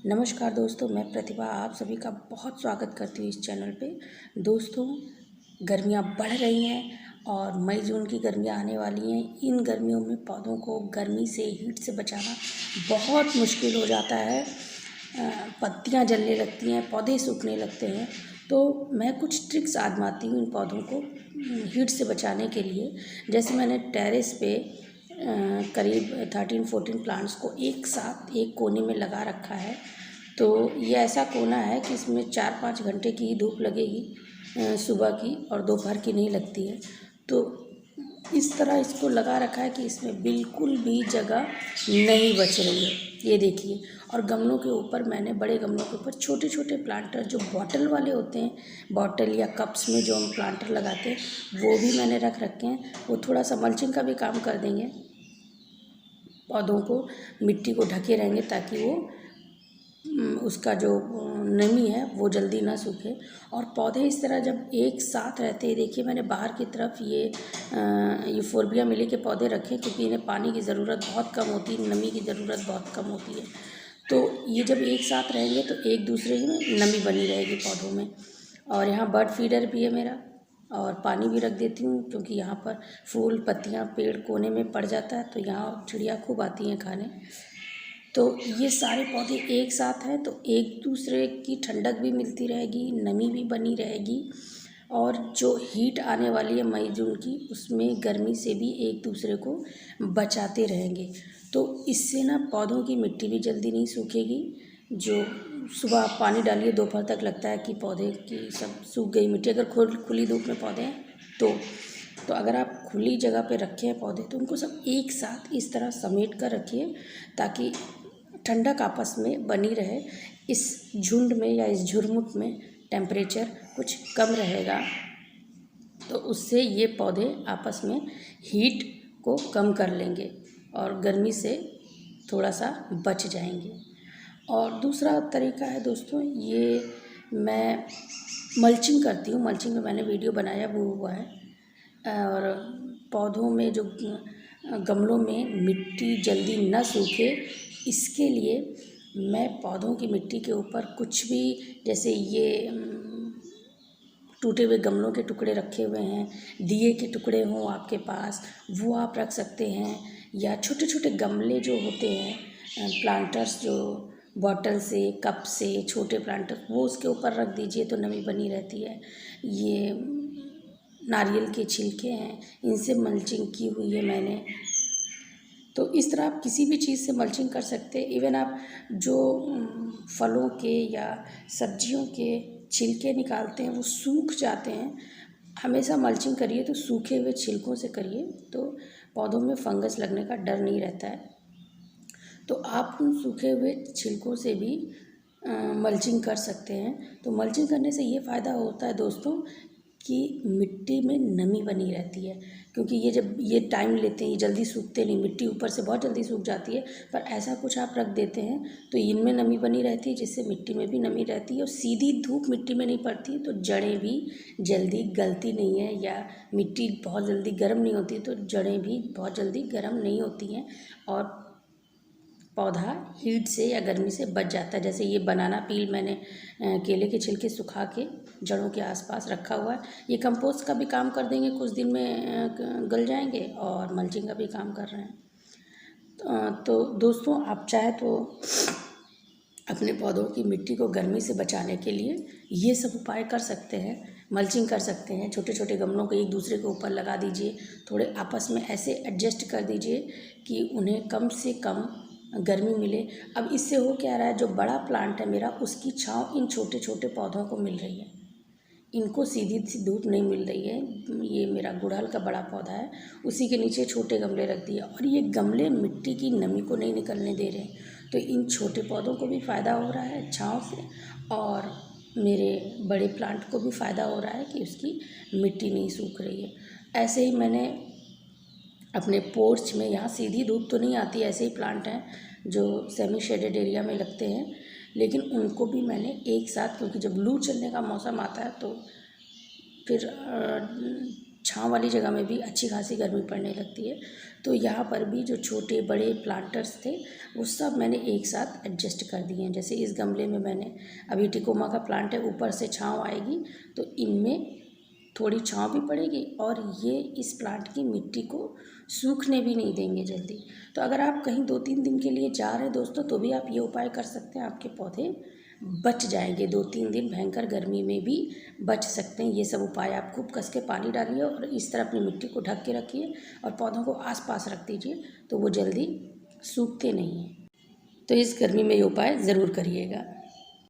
नमस्कार दोस्तों, मैं प्रतिभा आप सभी का बहुत स्वागत करती हूँ इस चैनल पे। दोस्तों, गर्मियाँ बढ़ रही हैं और मई जून की गर्मियाँ आने वाली हैं। इन गर्मियों में पौधों को गर्मी से, हीट से बचाना बहुत मुश्किल हो जाता है। पत्तियाँ जलने लगती हैं, पौधे सूखने लगते हैं। तो मैं कुछ ट्रिक्स आजमाती हूँ इन पौधों को हीट से बचाने के लिए। जैसे मैंने टेरेस पे करीब 13-14 प्लांट्स को एक साथ एक कोने में लगा रखा है। तो ये ऐसा कोना है कि इसमें 4-5 घंटे की ही धूप लगेगी, सुबह की, और दोपहर की नहीं लगती है। तो इस तरह इसको लगा रखा है कि इसमें बिल्कुल भी जगह नहीं बच रही है। ये देखिए। और गमलों के ऊपर मैंने, बड़े गमलों के ऊपर छोटे छोटे प्लांटर जो बॉटल वाले होते हैं, बॉटल या कप्स में जो हम प्लांटर लगाते हैं, वो भी मैंने रख रखे हैं। वो थोड़ा सा मल्चिंग का भी काम कर देंगे, पौधों को मिट्टी को ढके रहेंगे ताकि वो उसका जो नमी है वो जल्दी ना सूखे। और पौधे इस तरह जब एक साथ रहते हैं, देखिए मैंने बाहर की तरफ ये यूफोर्बिया मिली के पौधे रखे क्योंकि इन्हें पानी की ज़रूरत बहुत कम होती है, नमी की ज़रूरत बहुत कम होती है। तो ये जब एक साथ रहेंगे तो एक दूसरे में नमी बनी रहेगी पौधों में। और यहाँ बर्ड फीडर भी है मेरा, और पानी भी रख देती हूँ क्योंकि यहाँ पर फूल, पत्तियाँ, पेड़ कोने में पड़ जाता है तो यहाँ चिड़िया खूब आती हैं खाने। तो ये सारे पौधे एक साथ हैं तो एक दूसरे की ठंडक भी मिलती रहेगी, नमी भी बनी रहेगी, और जो हीट आने वाली है मई जून की, उसमें गर्मी से भी एक दूसरे को बचाते रहेंगे। तो इससे ना पौधों की मिट्टी भी जल्दी नहीं सूखेगी। जो सुबह आप पानी डालिए, दोपहर तक लगता है कि पौधे की सब सूख गई मिट्टी, अगर खुली धूप में पौधे हैं तो अगर आप खुली जगह पे रखे हैं पौधे तो उनको सब एक साथ इस तरह समेट कर रखिए ताकि ठंडक आपस में बनी रहे। इस झुंड में या इस झुरमुट में टेम्परेचर कुछ कम रहेगा तो उससे ये पौधे आपस में हीट को कम कर लेंगे और गर्मी से थोड़ा सा बच जाएंगे। और दूसरा तरीका है दोस्तों, ये मैं मल्चिंग करती हूँ। मल्चिंग में मैंने वीडियो बनाया वो हुआ है। और पौधों में जो गमलों में मिट्टी जल्दी न सूखे, इसके लिए मैं पौधों की मिट्टी के ऊपर कुछ भी, जैसे ये टूटे हुए गमलों के टुकड़े रखे हुए हैं, दिए के टुकड़े हों आपके पास, वो आप रख सकते हैं। या छोटे छोटे गमले जो होते हैं, प्लांटर्स जो बॉटल से, कप से, छोटे प्लांटर, वो उसके ऊपर रख दीजिए तो नमी बनी रहती है। ये नारियल के छिलके हैं, इनसे मल्चिंग की हुई है मैंने। तो इस तरह आप किसी भी चीज़ से मल्चिंग कर सकते हैं। इवन आप जो फलों के या सब्जियों के छिलके निकालते हैं वो सूख जाते हैं, हमेशा मल्चिंग करिए तो सूखे हुए छिलकों से करिए, तो पौधों में फंगस लगने का डर नहीं रहता है। तो आप उन सूखे हुए छिलकों से भी मल्चिंग कर सकते हैं। तो मल्चिंग करने से ये फ़ायदा होता है दोस्तों कि मिट्टी में नमी बनी रहती है, क्योंकि ये जब ये टाइम लेते हैं, ये जल्दी सूखते नहीं, मिट्टी ऊपर से बहुत जल्दी सूख जाती है। पर ऐसा कुछ आप रख देते हैं तो इनमें नमी बनी रहती है, जिससे मिट्टी में भी नमी रहती है और सीधी धूप मिट्टी में नहीं पड़ती, तो जड़ें भी जल्दी गलती नहीं है, या मिट्टी बहुत जल्दी गर्म नहीं होती तो जड़ें भी बहुत जल्दी गर्म नहीं होती हैं, और पौधा हीट से या गर्मी से बच जाता है। जैसे ये बनाना पील मैंने केले के छिलके सुखा के जड़ों के आसपास रखा हुआ है। ये कंपोस्ट का भी काम कर देंगे, कुछ दिन में गल जाएंगे, और मल्चिंग का भी काम कर रहे हैं। तो दोस्तों, आप चाहे तो अपने पौधों की मिट्टी को गर्मी से बचाने के लिए ये सब उपाय कर सकते हैं। मल्चिंग कर सकते हैं, छोटे छोटे गमलों को एक दूसरे के ऊपर लगा दीजिए, थोड़े आपस में ऐसे एडजस्ट कर दीजिए कि उन्हें कम से कम गर्मी मिले। अब इससे हो क्या रहा है, जो बड़ा प्लांट है मेरा, उसकी छांव इन छोटे छोटे पौधों को मिल रही है, इनको सीधी सी धूप नहीं मिल रही है। ये मेरा गुड़हल का बड़ा पौधा है, उसी के नीचे छोटे गमले रख दिए, और ये गमले मिट्टी की नमी को नहीं निकलने दे रहे, तो इन छोटे पौधों को भी फ़ायदा हो रहा है छांव से, और मेरे बड़े प्लांट को भी फ़ायदा हो रहा है कि उसकी मिट्टी नहीं सूख रही है। ऐसे ही मैंने अपने पोर्च में, यहाँ सीधी धूप तो नहीं आती, ऐसे ही प्लांट हैं जो सेमी शेडेड एरिया में लगते हैं, लेकिन उनको भी मैंने एक साथ, क्योंकि जब लू चलने का मौसम आता है तो फिर छाँव वाली जगह में भी अच्छी खासी गर्मी पड़ने लगती है। तो यहाँ पर भी जो छोटे बड़े प्लांटर्स थे वो सब मैंने एक साथ एडजस्ट कर दिए हैं। जैसे इस गमले में मैंने अभी टिकोमा का प्लांट है, ऊपर से छाँव आएगी तो इनमें थोड़ी छाँव भी पड़ेगी और ये इस प्लांट की मिट्टी को सूखने भी नहीं देंगे जल्दी। तो अगर आप कहीं 2-3 दिन के लिए जा रहे हैं दोस्तों तो भी आप ये उपाय कर सकते हैं, आपके पौधे बच जाएंगे। 2-3 दिन भयंकर गर्मी में भी बच सकते हैं। ये सब उपाय आप खूब कस के पानी डालिए और इस तरह अपनी मिट्टी को ढक के रखिए और पौधों को आस पास रख दीजिए तो वो जल्दी सूखते नहीं हैं। तो इस गर्मी में ये उपाय ज़रूर करिएगा।